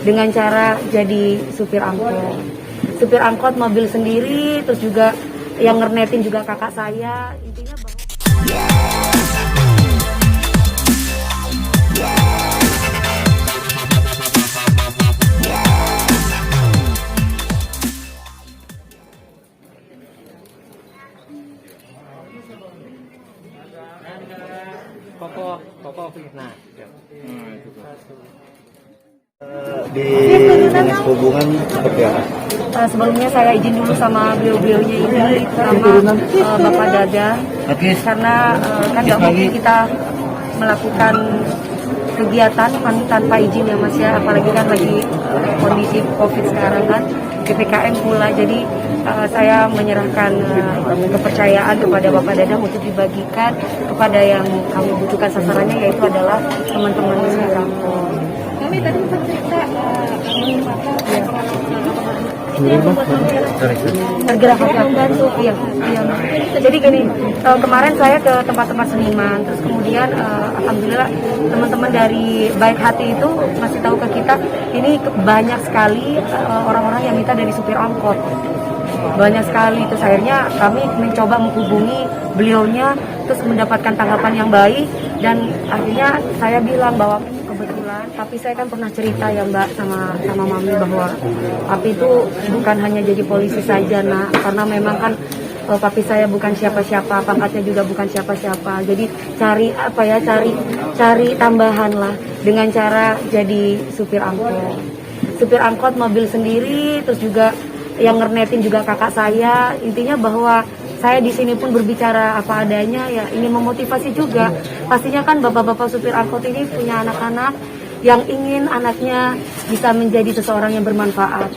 dengan cara jadi supir angkot mobil sendiri, terus juga yang ngernetin juga kakak saya. Intinya Koko nah di dinas perhubungan seperti apa? sebelumnya saya izin dulu sama beliau-beliaunya ini, sama Bapak Dada, karena kan nggak mungkin kita melakukan kegiatan tanpa izin ya Mas ya, apalagi kan lagi kondisi COVID sekarang kan, PPKM pula. Jadi saya menyerahkan kepercayaan kepada Bapak Dadang untuk dibagikan kepada yang kami butuhkan, sasarannya yaitu adalah teman-teman saya. Kami tadi sempat cerita tergerak membantu, iya. Jadi gini, kemarin saya ke tempat-tempat seniman, terus kemudian alhamdulillah teman-teman dari Baik Hati itu masih tahu ke kita, ini banyak sekali orang-orang yang minta dari supir angkot, banyak sekali. Terus akhirnya kami mencoba menghubungi beliaunya, terus mendapatkan tanggapan yang baik, dan akhirnya saya bilang bahwa kebetulan, tapi saya kan pernah cerita ya Mbak sama Mami bahwa papi itu bukan hanya jadi polisi saja karena memang kan papi saya bukan siapa-siapa, pangkatnya juga bukan siapa-siapa. Jadi cari tambahan lah dengan cara jadi supir angkot mobil sendiri, terus juga yang ngernetin juga kakak saya. Intinya bahwa saya di sini pun berbicara apa adanya ya, ingin memotivasi juga. Pastinya kan bapak-bapak supir angkot ini punya anak-anak yang ingin anaknya bisa menjadi seseorang yang bermanfaat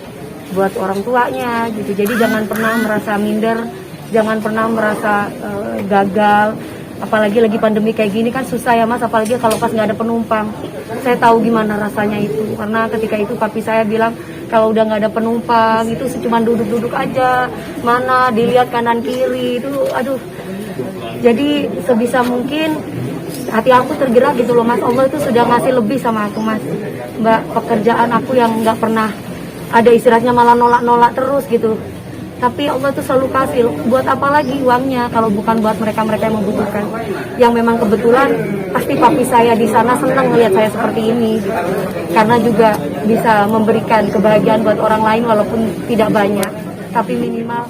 buat orang tuanya gitu. Jadi jangan pernah merasa minder, jangan pernah merasa gagal. Apalagi lagi pandemi kayak gini kan susah ya Mas, apalagi kalau pas nggak ada penumpang. Saya tahu gimana rasanya itu, karena ketika itu papi saya bilang kalau udah nggak ada penumpang itu cuma duduk-duduk aja, mana dilihat kanan kiri itu, aduh. Jadi sebisa mungkin hati aku tergerak gitu loh Mas, Allah itu sudah ngasih lebih sama aku Mas. Mbak, pekerjaan aku yang nggak pernah ada istirahatnya, malah nolak-nolak terus gitu. Tapi Allah itu selalu kasih. Buat apa lagi uangnya kalau bukan buat mereka-mereka yang membutuhkan. Yang memang kebetulan pasti papi saya di sana senang melihat saya seperti ini. Karena juga bisa memberikan kebahagiaan buat orang lain walaupun tidak banyak. Tapi minimal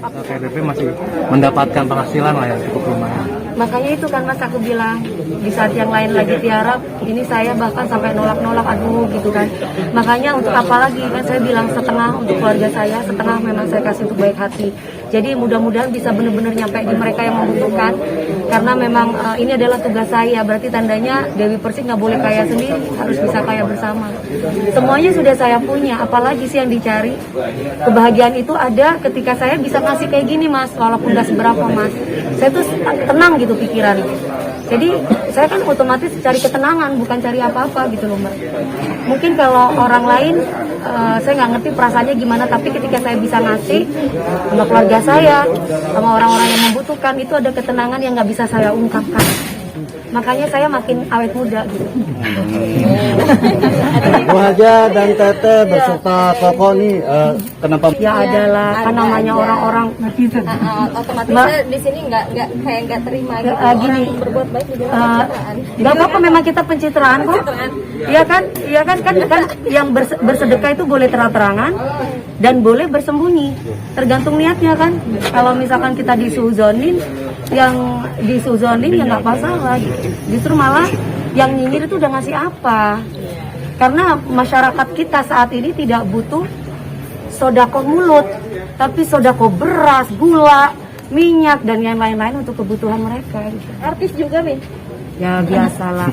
KDP masih mendapatkan penghasilan lah yang cukup lumayan. makanya itu kan Mas, aku bilang di saat yang lain lagi tiarap, ini saya bahkan sampai nolak-nolak, aduh gitu kan. Makanya untuk apa lagi kan saya bilang setengah untuk keluarga saya, setengah memang saya kasih untuk Baik Hati. Jadi mudah-mudahan bisa benar-benar nyampe di mereka yang membutuhkan, karena memang ini adalah tugas saya. Berarti tandanya Dewi Persik nggak boleh kaya sendiri, harus bisa kaya bersama. Semuanya sudah saya punya, apalagi sih yang dicari. Kebahagiaan itu ada ketika saya bisa ngasih kayak gini Mas, walaupun nggak seberapa Mas. Saya tuh tenang gitu pikiran. Jadi saya kan otomatis cari ketenangan, bukan cari apa-apa gitu loh Mbak. Mungkin kalau orang lain saya nggak ngerti perasaannya gimana, tapi ketika saya bisa ngasih sama keluarga saya, sama orang-orang yang membutuhkan, itu ada ketenangan yang nggak bisa saya ungkapkan. Makanya saya makin awet muda gitu. Bu Haja dan Tete beserta Koko nih kenapa? Ya adalah kan namanya orang-orang otomatis di sini nggak terima gitu. Gini, Orang berbuat baik di dalam pencitraan. nggak apa-apa, memang kita pencitraan kok. Iya kan, kan yang bersedekah itu boleh terang-terangan dan boleh bersembunyi, tergantung niatnya kan. Kalau misalkan kita disuzonin, yang disuzonin ya nggak masalah. Justru malah yang nyinyir itu udah ngasih apa? Karena masyarakat kita saat ini tidak butuh sodako mulut, tapi sodako beras, gula, minyak, dan yang lain-lain untuk kebutuhan mereka. Artis juga nih. Ya biasalah.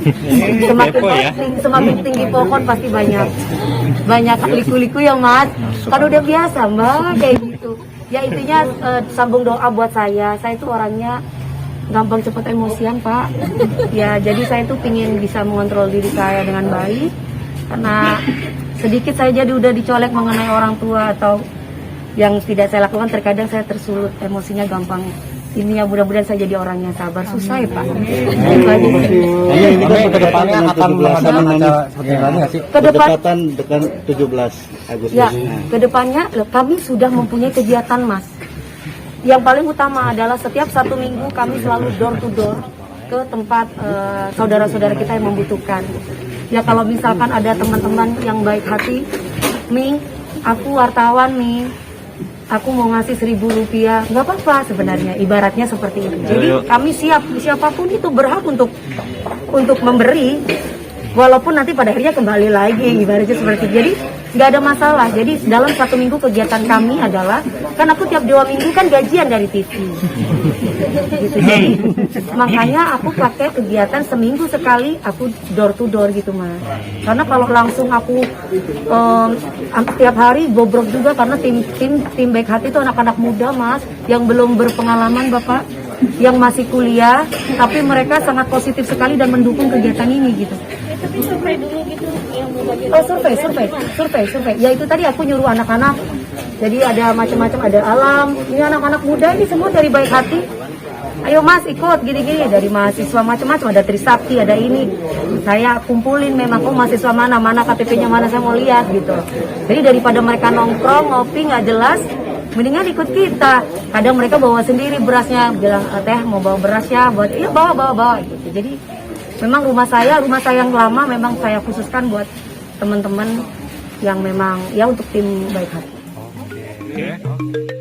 Semakin tinggi pohon pasti banyak liku-liku yang Mas. Kan udah biasa Mbak kayak gitu. Ya intinya sambung doa buat saya. Saya itu orangnya gampang cepat emosian Pak. Ya jadi saya itu pingin bisa mengontrol diri saya dengan baik. Karena sedikit saya jadi udah dicolek mengenai orang tua atau yang tidak saya lakukan, terkadang saya tersulut, emosinya gampang ini ya, mudah-mudahan saya jadi orang yang sabar. Susah ya Pak. Iya, ini kan Ke depannya dengan akan 17 mengadakan ini. acara seperti ini lagi nggak sih? Ke depan, Berdekatan dengan 17 Agustus. ya, ke depannya kami sudah mempunyai kegiatan Mas. Yang paling utama adalah setiap 1 minggu kami selalu door to door ke tempat saudara-saudara kita yang membutuhkan. Ya kalau misalkan ada teman-teman yang baik hati, Mi, aku wartawan Mi, aku mau ngasih 1.000 rupiah, nggak apa-apa sebenarnya, ibaratnya seperti itu. Jadi kami siapapun itu berhak untuk memberi, walaupun nanti pada akhirnya kembali lagi, ibaratnya seperti itu. Jadi nggak ada masalah. Jadi dalam 1 minggu kegiatan kami adalah, kan aku tiap 2 minggu kan gajian dari TV. Gitu. Jadi makanya aku pakai kegiatan seminggu sekali aku door to door gitu Mas. Karena kalau langsung aku tiap hari bobrok juga, karena tim baik hati itu anak-anak muda Mas, yang belum berpengalaman Bapak, yang masih kuliah, tapi mereka sangat positif sekali dan mendukung kegiatan ini gitu. Tapi survei dulu gitu yang mau bagi. Oh survei. Ya itu tadi aku nyuruh anak-anak. Jadi ada macam-macam, ada alam. Ini anak-anak muda ini semua dari baik hati. Ayo Mas ikut gini-gini, dari mahasiswa macam-macam, ada Trisakti, ada ini. Saya kumpulin memang, oh mahasiswa mana KTP-nya mana, saya mau lihat gitu. Jadi daripada mereka nongkrong ngopi nggak jelas, mendingan ikut kita. Kadang mereka bawa sendiri berasnya, bilang teh mau bawa beras ya, buat iya bawa gitu. Jadi memang rumah saya yang lama memang saya khususkan buat teman-teman yang memang ya untuk tim baik hati. Oke.